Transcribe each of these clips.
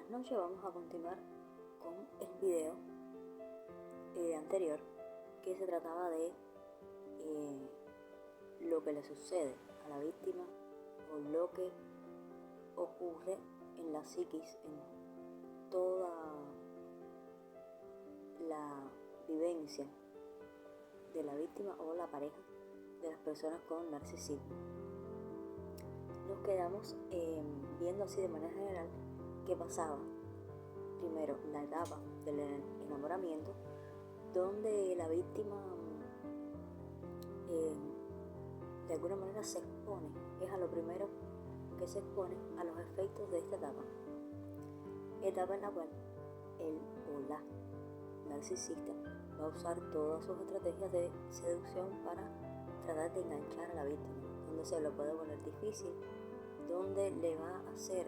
buenas noches. Vamos a continuar con el video anterior, que se trataba de lo que le sucede a la víctima o lo que ocurre en la psiquis, en toda la vivencia de la víctima o la pareja de las personas con narcisismo. Nos quedamos viendo así de manera general qué pasaba. Primero, la etapa del enamoramiento, donde la víctima de alguna manera se expone, es a lo primero que se expone a los efectos de esta etapa en la cual él o la narcisista va a usar todas sus estrategias de seducción para tratar de enganchar a la víctima, donde se lo puede poner difícil, donde le va a hacer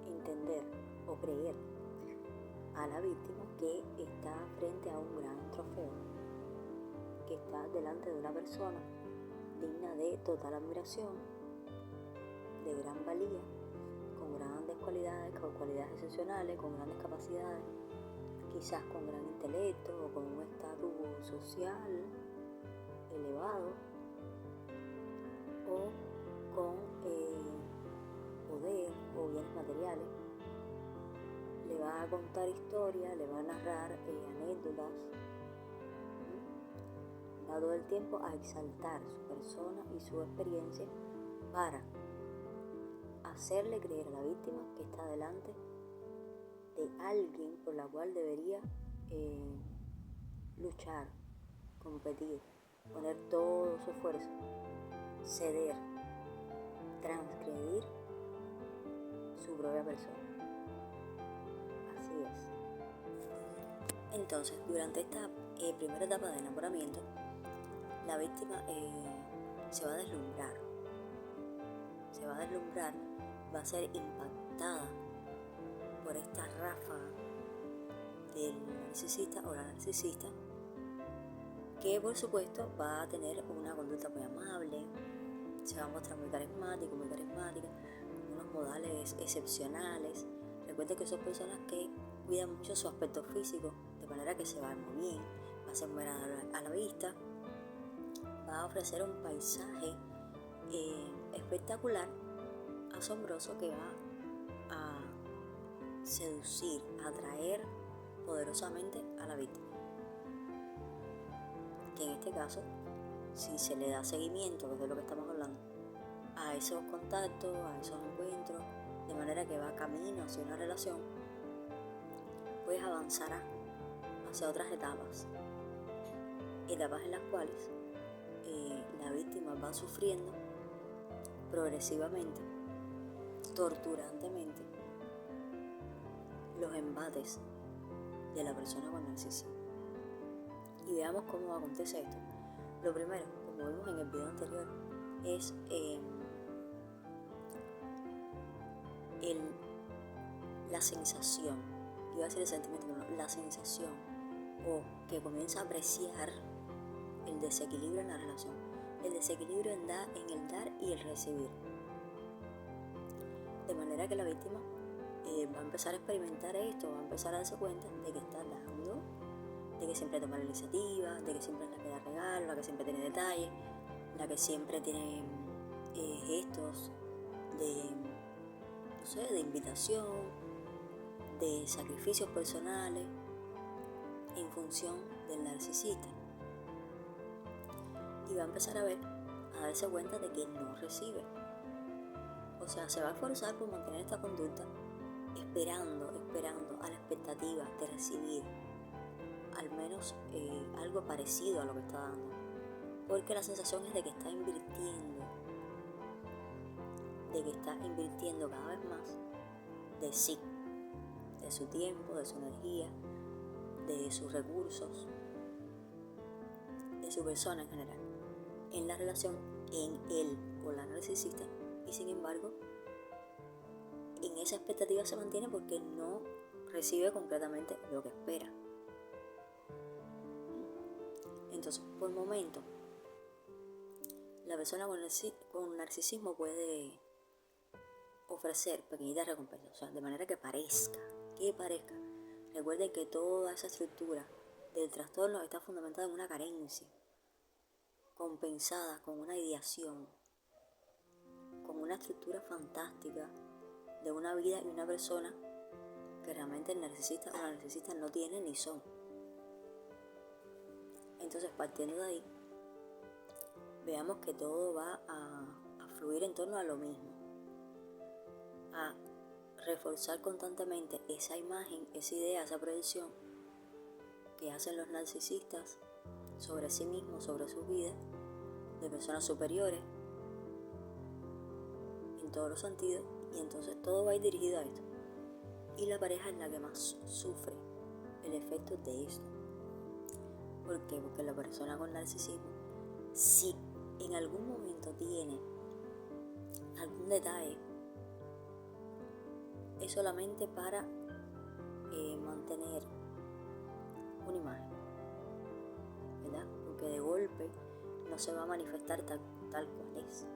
entender o creer a la víctima que está frente a un gran trofeo, que está delante de una persona digna de total admiración, de gran valía, con grandes cualidades, con cualidades excepcionales, con grandes capacidades, quizás con gran intelecto o con un estatus social elevado, o con poder o bienes materiales. Le va a contar historias, le va a narrar anécdotas, va todo el tiempo a exaltar su persona y su experiencia para hacerle creer a la víctima que está delante de alguien por la cual debería luchar, competir, poner todo su esfuerzo, ceder, transgredir su propia persona. Así es. Entonces, durante esta primera etapa de enamoramiento, la víctima se va a deslumbrar, va a ser impactada por esta ráfaga del narcisista o la narcisista, que por supuesto va a tener una conducta muy amable, se va a mostrar muy carismática, con unos modales excepcionales. Recuerden que son personas que cuidan mucho su aspecto físico, de manera que se va a ver muy bien, va a ser muy agradable a la vista, va a ofrecer un paisaje espectacular, asombroso, que va a seducir, a atraer poderosamente a la víctima. Que en este caso, si se le da seguimiento, que es de lo que estamos hablando, a esos contactos, a esos encuentros, de manera que va camino hacia una relación, pues avanzará hacia otras etapas en las cuales la víctima va sufriendo progresivamente, torturantemente, los embates de la persona con narcisismo. Y veamos cómo acontece esto. Lo primero, como vimos en el video anterior, es la sensación, iba a decir el sentimiento, no, la sensación, o que comienza a apreciar el desequilibrio en la relación, el desequilibrio en el dar y el recibir. De manera que la víctima va a empezar a experimentar esto, va a empezar a darse cuenta de que está dando, de que siempre toma la iniciativa, de que siempre es la que da regalo, la que siempre tiene detalles, la que siempre tiene gestos de invitación, de sacrificios personales en función del narcisista. Y va a empezar a darse cuenta de que no recibe. O sea, se va a esforzar por mantener esta conducta, esperando a la expectativa de recibir al menos algo parecido a lo que está dando, porque la sensación es de que está invirtiendo cada vez más de sí, de su tiempo, de su energía, de sus recursos, de su persona en general, en la relación, en él o la narcisista, y sin embargo en esa expectativa se mantiene porque no recibe concretamente lo que espera. Entonces, por momento, la persona con narcisismo puede ofrecer pequeñitas recompensas, o sea, de manera que parezca. Recuerden que toda esa estructura del trastorno está fundamentada en una carencia, compensada con una ideación, con una estructura fantástica de una vida y una persona que realmente el narcisista o la narcisista no tienen ni son. Entonces, partiendo de ahí, veamos que todo va a fluir en torno a lo mismo, a reforzar constantemente esa imagen, esa idea, esa proyección que hacen los narcisistas sobre sí mismos, sobre sus vidas, de personas superiores, en todos los sentidos, y entonces todo va a ir dirigido a esto. Y la pareja es la que más sufre el efecto de esto. ¿Por qué? Porque la persona con narcisismo, si en algún momento tiene algún detalle, es solamente para mantener una imagen, ¿verdad? Porque de golpe no se va a manifestar tal cual es.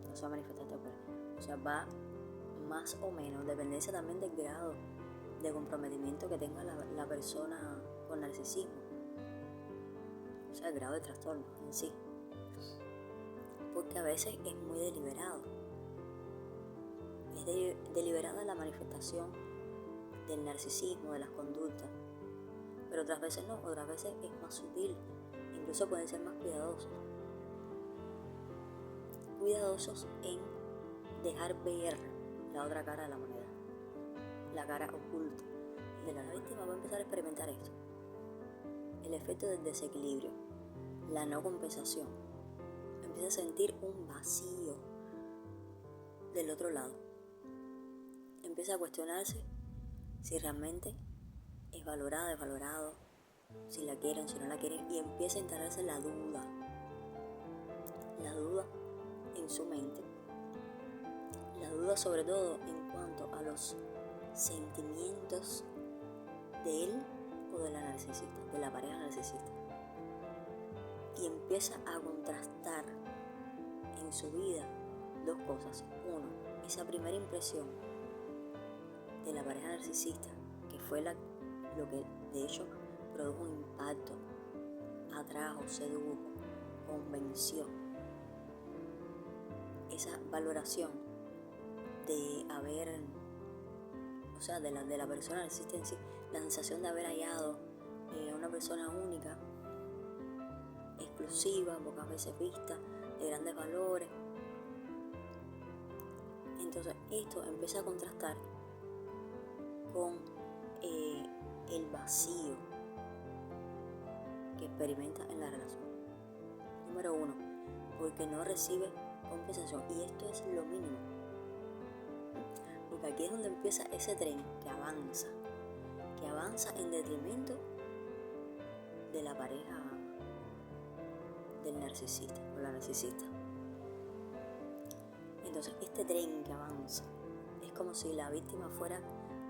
No se va a manifestar tal cual. O sea, va más o menos, dependencia también del grado de comprometimiento que tenga la persona con narcisismo. O sea, el grado de trastorno en sí. Porque a veces es muy deliberado. Es deliberada la manifestación del narcisismo, de las conductas. Pero otras veces no, otras veces es más sutil. Incluso pueden ser más cuidadosos. Cuidadosos en dejar ver la otra cara de la moneda, la cara oculta de la víctima. Va a empezar a experimentar esto: el efecto del desequilibrio, la no compensación. Empieza a sentir un vacío del otro lado. Empieza a cuestionarse si realmente es valorada, es valorado, si la quieren, si no la quieren, y empieza a instalarse la duda en su mente, la duda sobre todo en cuanto a los sentimientos de él o de la narcisista, de la pareja narcisista, y empieza a contrastar en su vida dos cosas. Uno, esa primera impresión de la pareja narcisista, que fue lo que de hecho produjo un impacto, atrajo, sedujo, convenció. Esa valoración de haber, o sea, de la persona narcisista en sí, la sensación de haber hallado a una persona única, exclusiva, pocas veces vista, de grandes valores. Entonces esto empieza a contrastar con el vacío que experimenta en la relación. Número 1, porque no recibe compensación, y esto es lo mínimo, porque aquí es donde empieza ese tren que avanza en detrimento de la pareja del narcisista o la narcisista. Entonces este tren que avanza es como si la víctima fuera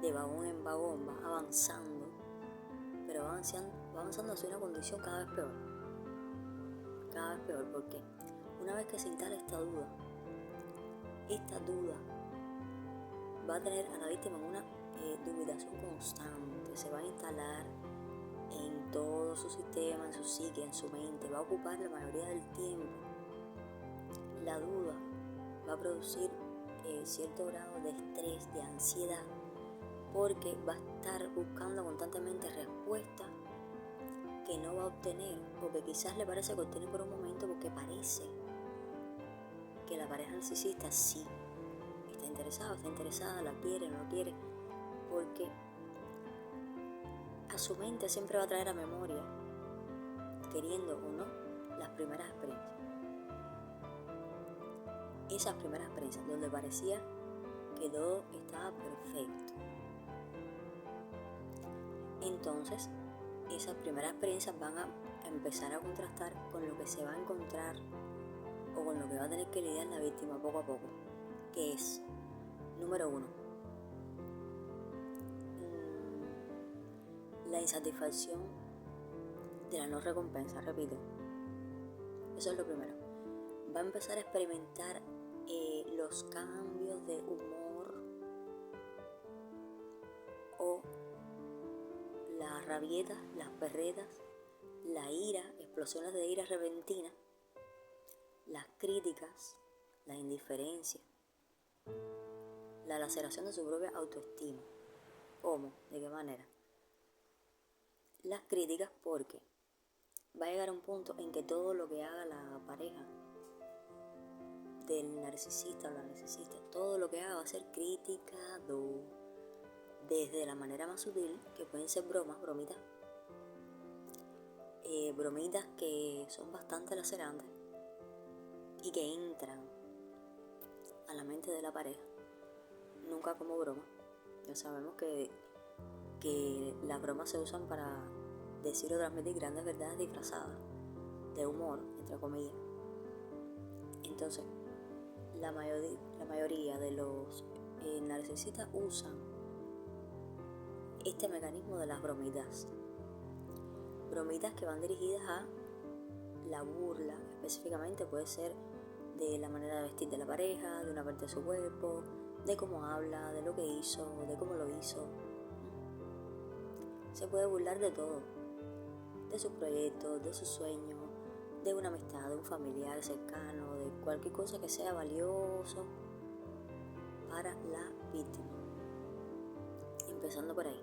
de vagón en vagón, va avanzando, pero va avanzando hacia una condición cada vez peor, porque una vez que se instala esta duda va a tener a la víctima en una dubitación constante, se va a instalar en todo su sistema, en su psique, en su mente, va a ocupar la mayoría del tiempo. La duda va a producir cierto grado de estrés, de ansiedad, porque va a estar buscando constantemente respuestas que no va a obtener, o que quizás le parece que obtiene por un momento, porque parece que la pareja narcisista sí está interesada, la quiere, no la quiere, porque a su mente siempre va a traer a memoria, queriendo o no, las primeras experiencias. Esas primeras experiencias donde parecía que todo estaba perfecto. Entonces, esas primeras experiencias van a empezar a contrastar con lo que se va a encontrar o con lo que va a tener que lidiar la víctima poco a poco, que es, número 1, la insatisfacción de la no recompensa. Repito, eso es lo primero. Va a empezar a experimentar los cambios de humor o las rabietas, las berretas, la ira, explosiones de ira repentina, las críticas, la indiferencia, la laceración de su propia autoestima. ¿Cómo? ¿De qué manera? Las críticas, porque va a llegar un punto en que todo lo que haga la pareja del narcisista o la narcisista, todo lo que haga va a ser criticado, desde la manera más sutil, que pueden ser bromitas que son bastante lacerantes y que entran a la mente de la pareja, nunca como broma. Ya sabemos que las bromas se usan para decir o transmitir grandes verdades disfrazadas de humor, entre comillas. Entonces, la mayoría de los narcisistas usan este mecanismo de las bromitas que van dirigidas a la burla. Específicamente puede ser de la manera de vestir de la pareja, de una parte de su cuerpo, de cómo habla, de lo que hizo, de cómo lo hizo. Se puede burlar de todo, de sus proyectos, de sus sueños, de una amistad, de un familiar cercano, de cualquier cosa que sea valioso para la víctima. Empezando por ahí,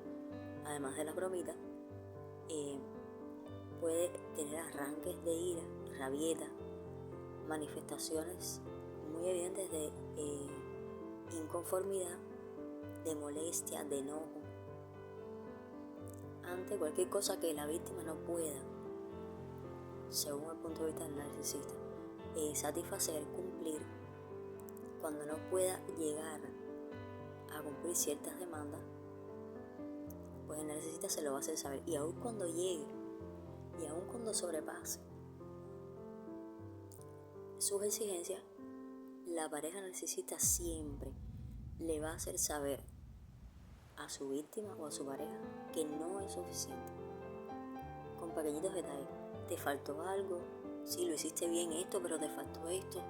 además de las bromitas, puede tener arranques de ira, rabieta, manifestaciones muy evidentes de inconformidad, de molestia, de enojo, ante cualquier cosa que la víctima no pueda, según el punto de vista del narcisista, satisfacer, cumplir. Cuando no pueda llegar a cumplir ciertas demandas, pues el narcisista se lo va a hacer saber. Y aun cuando llegue, y aun cuando sobrepase sus exigencias, la pareja narcisista siempre le va a hacer saber a su víctima o a su pareja que no es suficiente, con pequeñitos detalles. Te faltó algo, sí, lo hiciste bien esto, pero te faltó esto,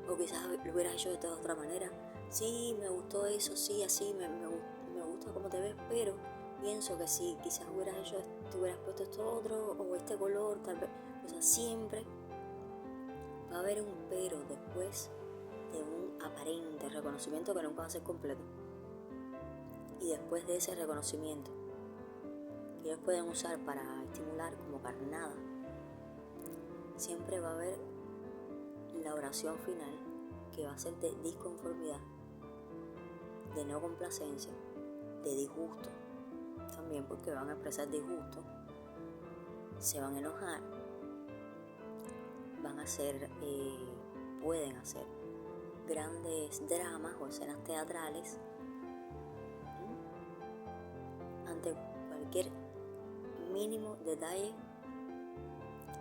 o quizás lo hubieras hecho de otra manera. Sí, me gustó eso, sí, así, me gusta cómo te ves, pero pienso que sí, quizás hubieras hecho esto, hubieras puesto esto otro, o este color, tal vez. O sea, siempre va a haber un pero después de un aparente reconocimiento que nunca va a ser completo. Y después de ese reconocimiento, que ellos pueden usar para estimular como carnada, siempre va a haber la oración final, que va a ser de disconformidad, de no complacencia, de disgusto. También porque van a expresar disgusto, se van a enojar, van a hacer, pueden hacer grandes dramas o escenas teatrales ante cualquier mínimo detalle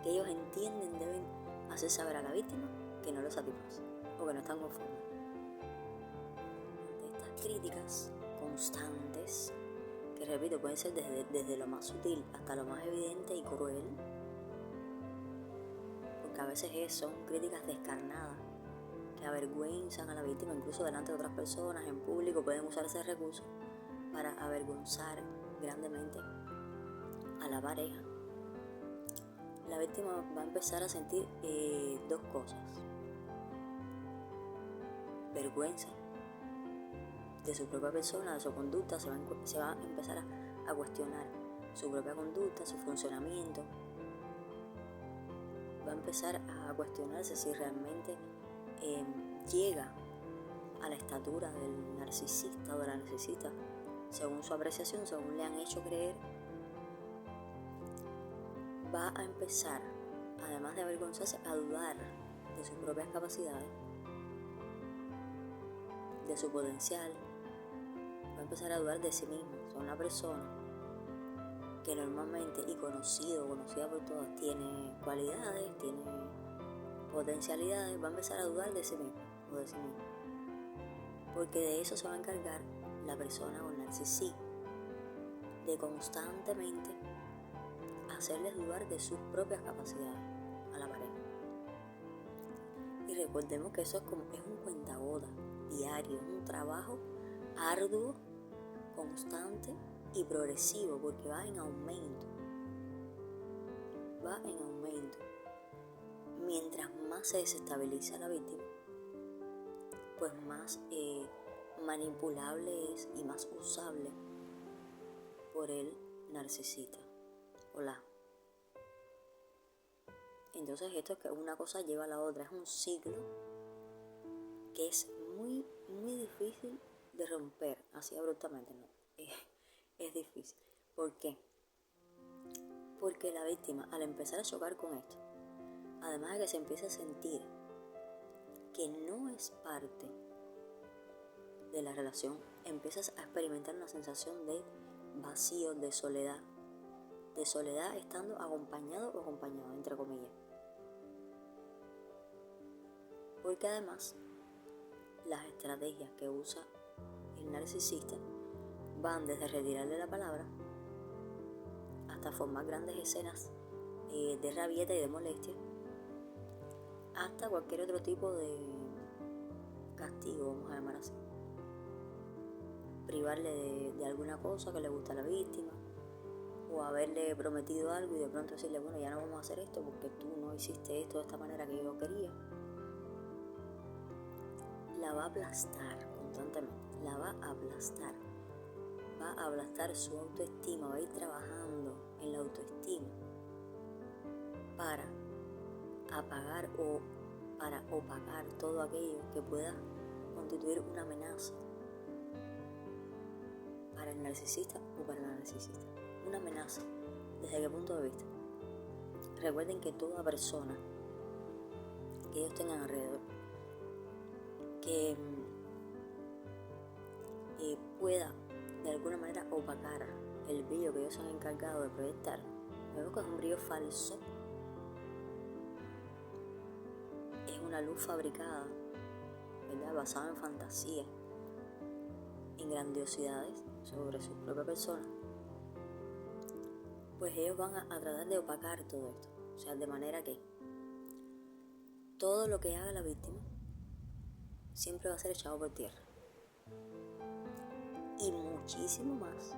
que ellos entienden deben hacer saber a la víctima que no lo satisface o que no están conformes. Ante estas críticas constantes, que repito, pueden ser desde lo más sutil hasta lo más evidente y cruel, porque a veces son críticas descarnadas que avergüenzan a la víctima, incluso delante de otras personas, en público. Pueden usar ese recurso para avergonzar grandemente a la pareja. La víctima va a empezar a sentir dos cosas: vergüenza de su propia persona, de su conducta. Se va a empezar a cuestionar su propia conducta, su funcionamiento. Va a empezar a cuestionarse si realmente llega a la estatura del narcisista o de la narcisista, según su apreciación, según le han hecho creer. Va a empezar, además de avergonzarse, a dudar de sus propias capacidades, de su potencial. Va a empezar a dudar de sí mismo. O sea, una persona que normalmente y conocida por todos, tiene cualidades, tiene potencialidades, va a empezar a dudar de sí mismo o de sí mismo, porque de eso se va a encargar la persona o el narcisista, de constantemente hacerles dudar de sus propias capacidades a la pareja. Y recordemos que eso es un cuentagotas diario, es un trabajo arduo, constante y progresivo, porque va en aumento. Va en aumento. Mientras más se desestabiliza la víctima, pues más manipulable es y más usable por el narcisista o la. Entonces esto es que una cosa lleva a la otra, es un ciclo que es muy, muy difícil de romper así abruptamente, ¿no? Es difícil. ¿Por qué? Porque la víctima, al empezar a chocar con esto, además de que se empieza a sentir que no es parte de la relación, empiezas a experimentar una sensación de vacío, de soledad estando acompañado o acompañado, entre comillas. Porque además, las estrategias que usa el narcisista van desde retirarle la palabra hasta formar grandes escenas de rabieta y de molestia, hasta cualquier otro tipo de castigo, vamos a llamar así. Privarle de alguna cosa que le gusta a la víctima, o haberle prometido algo y de pronto decirle, bueno, ya no vamos a hacer esto porque tú no hiciste esto de esta manera que yo quería. La va a aplastar constantemente, la va a aplastar. Va a aplastar su autoestima, va a ir trabajando en la autoestima para apagar o para opacar todo aquello que pueda constituir una amenaza para el narcisista o para la narcisista. Una amenaza, ¿desde qué punto de vista? Recuerden que toda persona que ellos tengan alrededor que pueda de alguna manera opacar el brillo que ellos se han encargado de proyectar, vemos que es un brillo falso, es una luz fabricada, ¿verdad? Basada en fantasía, en grandiosidades sobre su propia persona, pues ellos van a tratar de opacar todo esto. O sea, de manera que todo lo que haga la víctima siempre va a ser echado por tierra. Y muchísimo más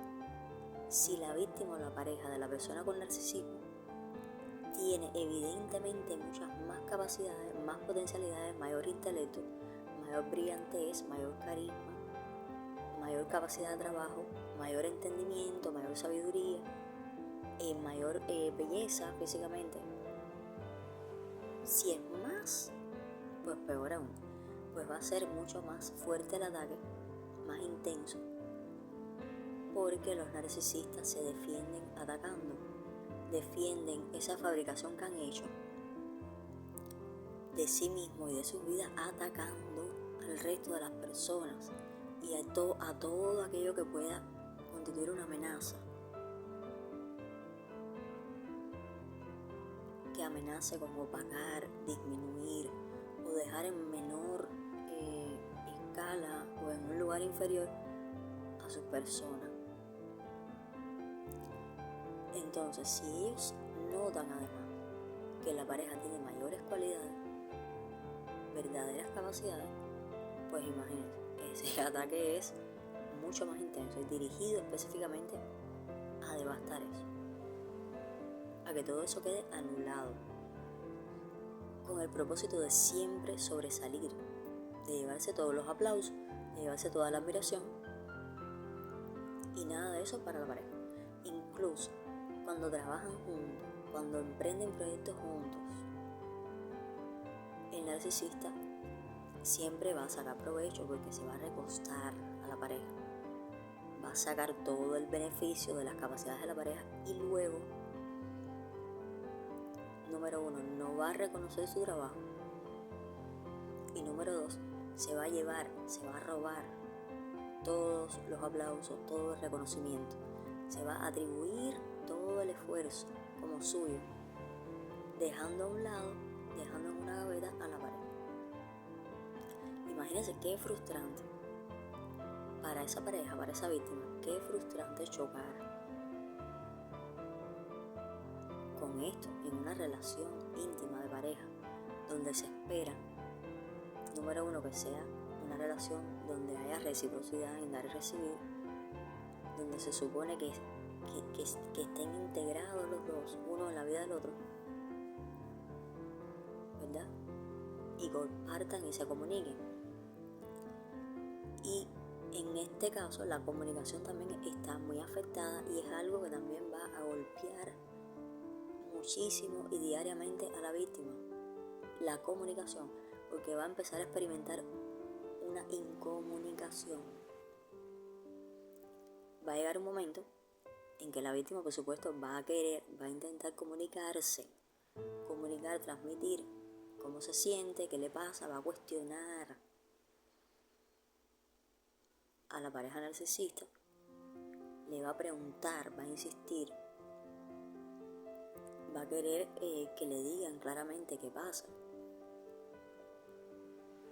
si la víctima o la pareja de la persona con narcisismo tiene evidentemente muchas más capacidades, más potencialidades, mayor intelecto, mayor brillantez, mayor carisma, mayor capacidad de trabajo, mayor entendimiento, mayor sabiduría, mayor belleza físicamente. Si es más, pues peor aún, pues va a ser mucho más fuerte el ataque, más intenso, porque los narcisistas se defienden atacando, defienden esa fabricación que han hecho de sí mismos y de sus vidas, atacando al resto de las personas y a todo aquello que pueda constituir una amenaza, que amenace con opacar, disminuir o dejar en menor escala o en un lugar inferior a sus personas. Entonces, si ellos notan además que la pareja tiene mayores cualidades, verdaderas capacidades, pues imagínense, ese ataque es mucho más intenso y dirigido específicamente a devastar eso, a que todo eso quede anulado, con el propósito de siempre sobresalir, de llevarse todos los aplausos, de llevarse toda la admiración, y nada de eso para la pareja. Incluso cuando trabajan juntos, cuando emprenden proyectos juntos, el narcisista siempre va a sacar provecho porque se va a recostar a la pareja, va a sacar todo el beneficio de las capacidades de la pareja y luego, número 1, no va a reconocer su trabajo y número 2, se va a llevar, se va a robar todos los aplausos, todo el reconocimiento, se va a atribuir todo el esfuerzo como suyo, dejando a un lado, dejando en una gaveta a la pareja. Imagínense qué frustrante para esa pareja, para esa víctima, qué frustrante chocar con esto en una relación íntima de pareja, donde se espera Número 1, que sea una relación donde haya reciprocidad en dar y recibir, donde se supone que estén integrados los dos, uno en la vida del otro, ¿verdad? Y compartan y se comuniquen. Y en este caso la comunicación también está muy afectada y es algo que también va a golpear muchísimo y diariamente a la víctima. La comunicación, porque va a empezar a experimentar una incomunicación. Va a llegar un momento en que la víctima, por supuesto, va a intentar comunicarse, transmitir cómo se siente, qué le pasa, va a cuestionar a la pareja narcisista, le va a preguntar, va a insistir, va a querer que le digan claramente qué pasa,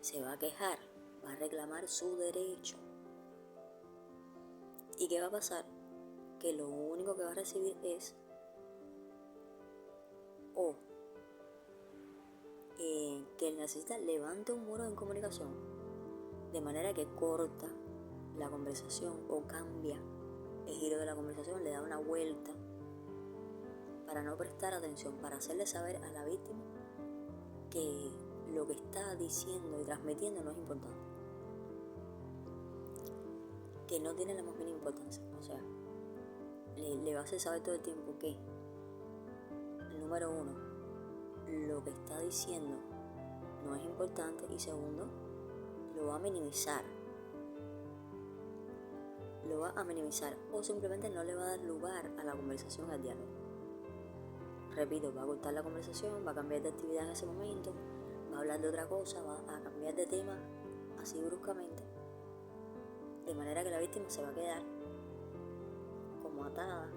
se va a quejar, va a reclamar su derecho. ¿Y qué va a pasar? Que lo único que va a recibir es que el narcisista levante un muro en comunicación, de manera que corta la conversación o cambia el giro de la conversación, le da una vuelta para no prestar atención, para hacerle saber a la víctima que lo que está diciendo y transmitiendo no es importante, que no tiene la más mínima importancia. O sea, le va a hacer saber todo el tiempo que, número 1, lo que está diciendo no es importante, y segundo, lo va a minimizar o simplemente no le va a dar lugar a la conversación, al diálogo. Repito, va a cortar la conversación, va a cambiar de actividad en ese momento, va a hablar de otra cosa, va a cambiar de tema así bruscamente, de manera que la víctima se va a quedar como atada,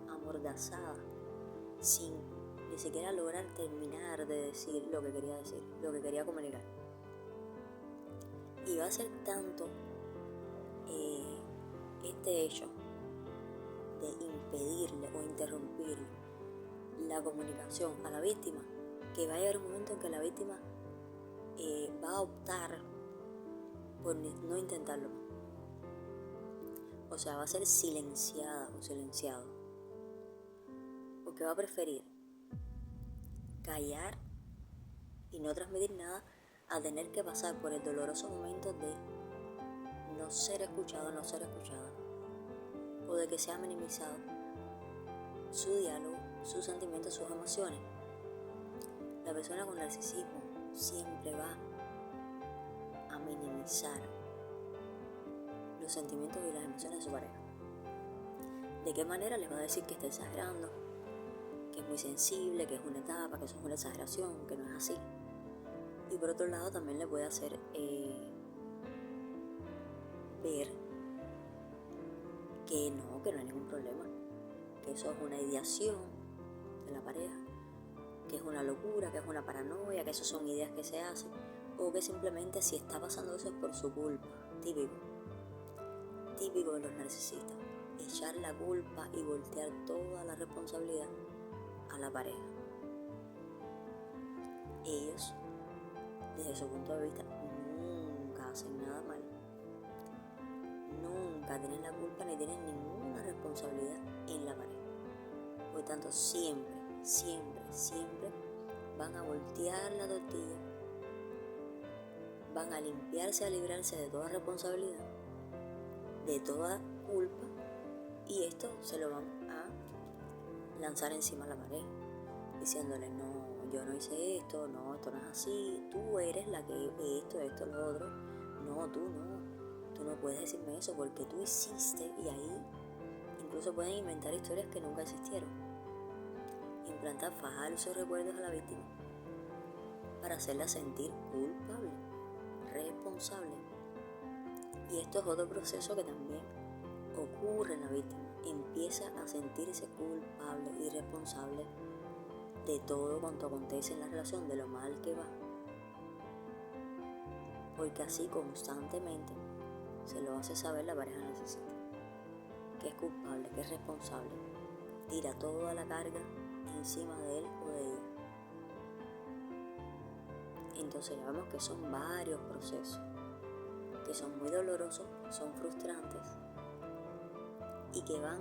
amordazada, sin ni siquiera lograr terminar de decir lo que quería decir, lo que quería comunicar. Y va a ser tanto este hecho de impedirle o interrumpirle la comunicación a la víctima, que va a llegar un momento en que la víctima va a optar por no intentarlo. O sea, va a ser silenciada o silenciado, porque va a preferir callar y no transmitir nada a tener que pasar por el doloroso momento de no ser escuchado, no ser escuchada, o de que sea minimizado su diálogo, sus sentimientos, sus emociones. La persona con narcisismo siempre va a minimizar los sentimientos y las emociones de su pareja. ¿De qué manera? Les va a decir que está exagerando, que es muy sensible, que es una etapa, que eso es una exageración, que no es así. Y por otro lado también le puede hacer ver que no hay ningún problema, que eso es una ideación de la pareja, que es una locura, que es una paranoia, que eso son ideas que se hacen, o que simplemente si está pasando eso es por su culpa. Típico de los narcisistas, echar la culpa y voltear toda la responsabilidad a la pareja. Ellos, desde su punto de vista, nunca hacen nada mal, nunca tienen la culpa ni tienen ninguna responsabilidad en la pareja. Por tanto, siempre van a voltear la tortilla, van a limpiarse, a librarse de toda responsabilidad, de toda culpa, y esto se lo van a lanzar encima a la pareja, diciéndole: no, yo no hice esto, no, esto no es así, tú eres la que esto, lo otro, no, tú no puedes decirme eso porque tú hiciste. Y ahí incluso pueden inventar historias que nunca existieron, implantar falsos recuerdos a la víctima para hacerla sentir culpable, responsable. Y esto es otro proceso que también ocurre en la víctima. Empieza a sentirse culpable y responsable de todo cuanto acontece en la relación, de lo mal que va, porque así constantemente se lo hace saber la pareja narcisista, que es culpable, que es responsable, tira toda la carga encima de él o de ella. Entonces ya vemos que son varios procesos, que son muy dolorosos, son frustrantes y que van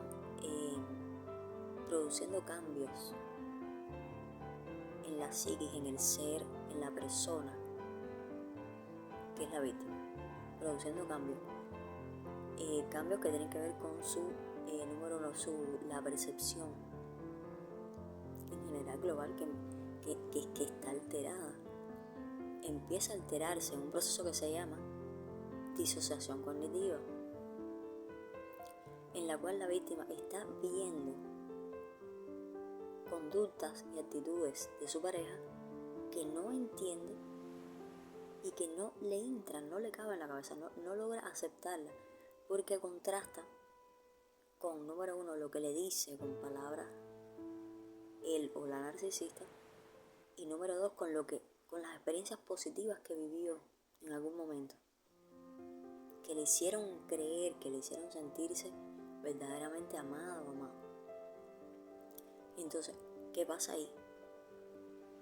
produciendo cambios en la psiquis, en el ser, en la persona, que es la víctima, produciendo cambios. Cambios que tienen que ver con su, número uno, la percepción en general global que está alterada. Empieza a alterarse en un proceso que se llama disociación cognitiva, en la cual la víctima está viendo conductas y actitudes de su pareja que no entiende y que no le entran, no le cabe en la cabeza, no logra aceptarla, porque contrasta con, número uno, lo que le dice con palabras él o la narcisista, y número dos, con las experiencias positivas que vivió en algún momento, que le hicieron creer, que le hicieron sentirse verdaderamente amada o amado. Entonces, ¿qué pasa ahí?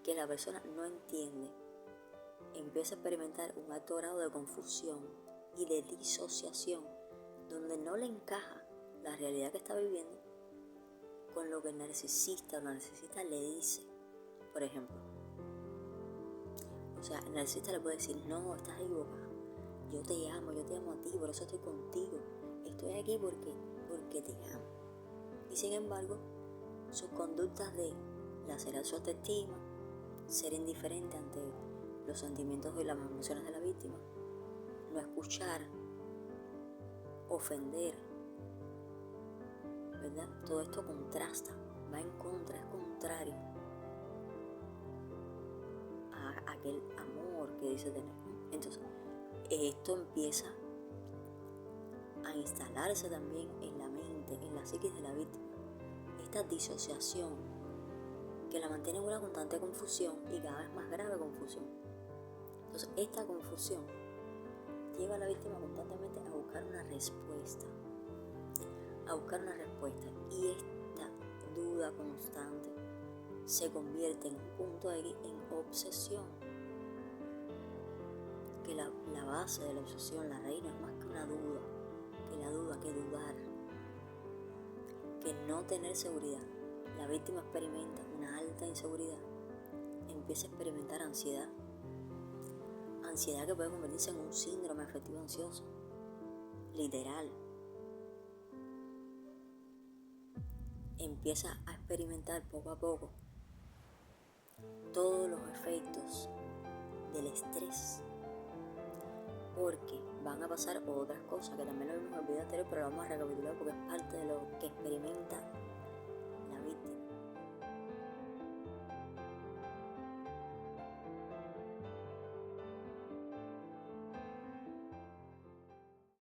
Que la persona no entiende, empieza a experimentar un alto grado de confusión y de disociación, donde no le encaja la realidad que está viviendo con lo que el narcisista o narcisista le dice. Por ejemplo, o sea, el narcisista le puede decir: no, estás equivocado, yo te amo a ti, por eso estoy contigo, estoy aquí porque te amo. Y sin embargo, sus conductas de lacerar su autoestima, ser indiferente ante los sentimientos y las emociones de la víctima, no escuchar, ofender, ¿verdad? Todo esto contrasta, va en contra, es contrario a aquel amor que dice tener. Entonces, esto empieza a instalarse también en la mente, en la psiquis de la víctima. Esta disociación que la mantiene en una constante confusión y cada vez más grave confusión. Entonces, esta confusión lleva a la víctima constantemente a buscar una respuesta. Y esta duda constante se convierte en un punto X en obsesión. Que la base de la obsesión, la raíz, no es más que una duda, que dudar, que no tener seguridad. La víctima experimenta una alta inseguridad, empieza a experimentar ansiedad que puede convertirse en un síndrome afectivo ansioso, literal. Empieza a experimentar poco a poco todos los efectos del estrés, porque van a pasar otras cosas que también lo vimos en el video anterior, pero lo vamos a recapitular porque es parte